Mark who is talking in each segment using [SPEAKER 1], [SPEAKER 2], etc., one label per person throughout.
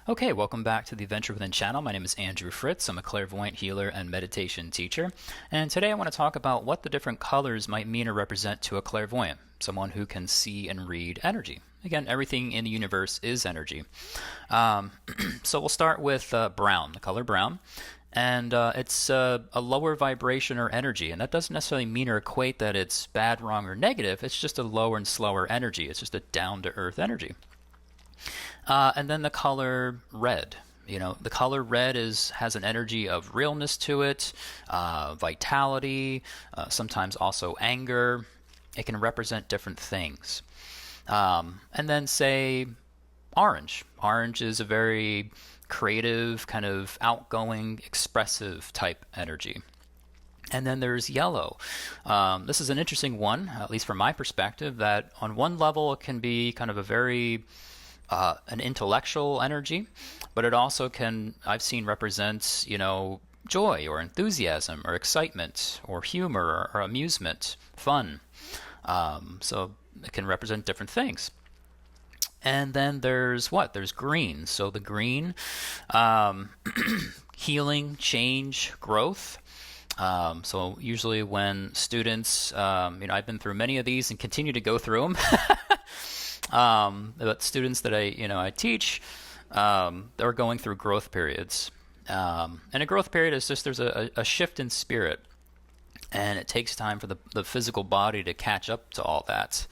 [SPEAKER 1] Okay, welcome back to the Adventure Within channel. My name is Andrew Fritz. I'm a clairvoyant healer and meditation teacher. And today I want to talk about what the different colors might mean or represent to a clairvoyant, someone who can see and read energy. Again, everything in the universe is energy. So we'll start with brown, the color brown. And it's a lower vibration or energy. And that doesn't necessarily mean or equate that it's bad, wrong, or negative. It's just a lower and slower energy. It's just a down-to-earth energy. And then the color red. The color red has an energy of realness to it, vitality, sometimes also anger. It can represent different things. And then say orange. Orange is a very creative, kind of outgoing, expressive type energy. And then there's yellow. This is an interesting one, at least from my perspective, that on one level it can be kind of a very an intellectual energy, but it also can, I've seen, represents, joy or enthusiasm or excitement or humor or amusement, fun. So it can represent different things. And then there's what? There's green. So the green, healing, change, growth. So usually when students, I've been through many of these and continue to go through them. But students that I teach, they're going through growth periods. And a growth period is just there's a shift in spirit. And it takes time for the physical body to catch up to all that.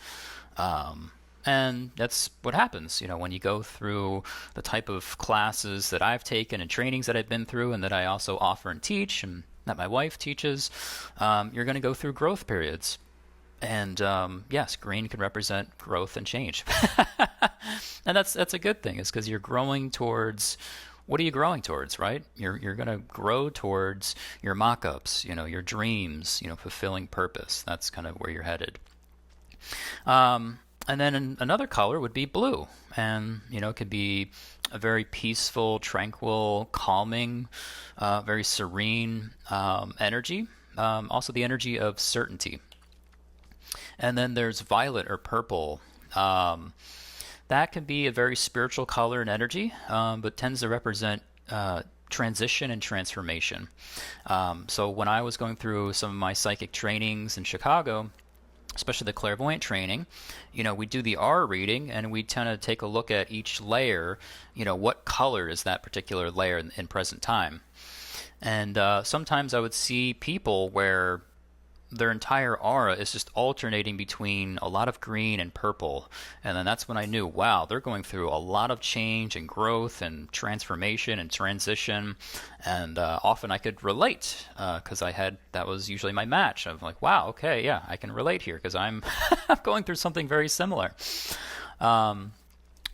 [SPEAKER 1] And that's what happens, when you go through the type of classes that I've taken and trainings that I've been through and that I also offer and teach and that my wife teaches, you're going to go through growth periods. And yes, green can represent growth and change. And that's a good thing, is because you're growing towards, what are you growing towards, right? You're going to grow towards your mock-ups, your dreams, fulfilling purpose. That's kind of where you're headed. And then another color would be blue. And, it could be a very peaceful, tranquil, calming, very serene energy. Also the energy of certainty. And then there's violet or purple. That can be a very spiritual color and energy, but tends to represent transition and transformation. So when I was going through some of my psychic trainings in Chicago, especially the clairvoyant training, we do the aura reading and we tend to take a look at each layer, what color is that particular layer in present time. And sometimes I would see people where their entire aura is just alternating between a lot of green and purple. And then that's when I knew, wow, they're going through a lot of change and growth and transformation and transition. And often I could relate because that was usually my match. I'm like, wow, okay, yeah, I can relate here because I'm going through something very similar. So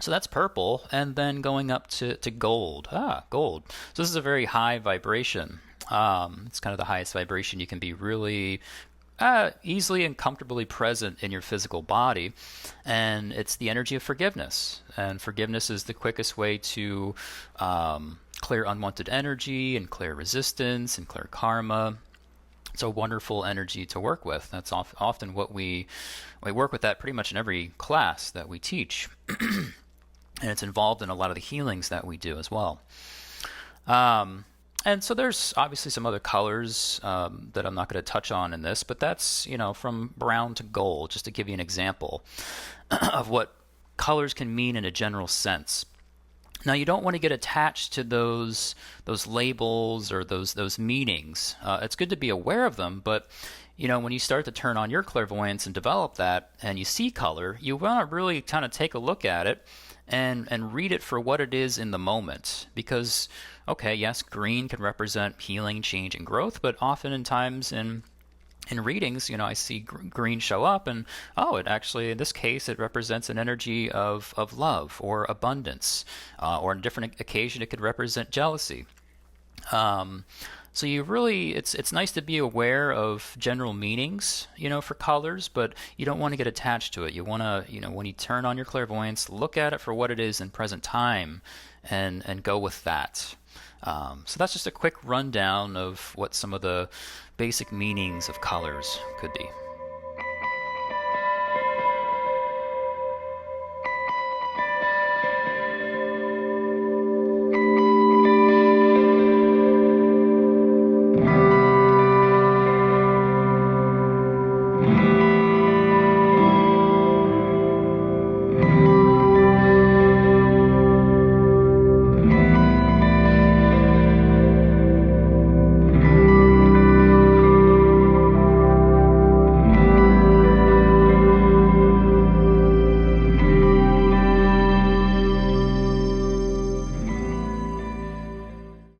[SPEAKER 1] that's purple. And then going up to gold. Gold. So this is a very high vibration. It's kind of the highest vibration you can be really easily and comfortably present in your physical body. And it's the energy of forgiveness. And forgiveness is the quickest way to clear unwanted energy and clear resistance and clear karma. It's a wonderful energy to work with. That's often what we work with that pretty much in every class that we teach. And it's involved in a lot of the healings that we do as well. And so there's obviously some other colors that I'm not going to touch on in this, but that's, from brown to gold, just to give you an example of what colors can mean in a general sense. Now, you don't want to get attached to those labels or those meanings. It's good to be aware of them, but when you start to turn on your clairvoyance and develop that and you see color, you want to really kind of take a look at it and read it for what it is in the moment. Because, okay, yes, green can represent healing, change, and growth, but oftentimes in readings, I see green show up and, it actually, in this case, it represents an energy of love or abundance. Or on a different occasion, it could represent jealousy. So you really, it's nice to be aware of general meanings, for colors, but you don't want to get attached to it. You want to, when you turn on your clairvoyance, look at it for what it is in present time and go with that. So that's just a quick rundown of what some of the basic meanings of colors could be.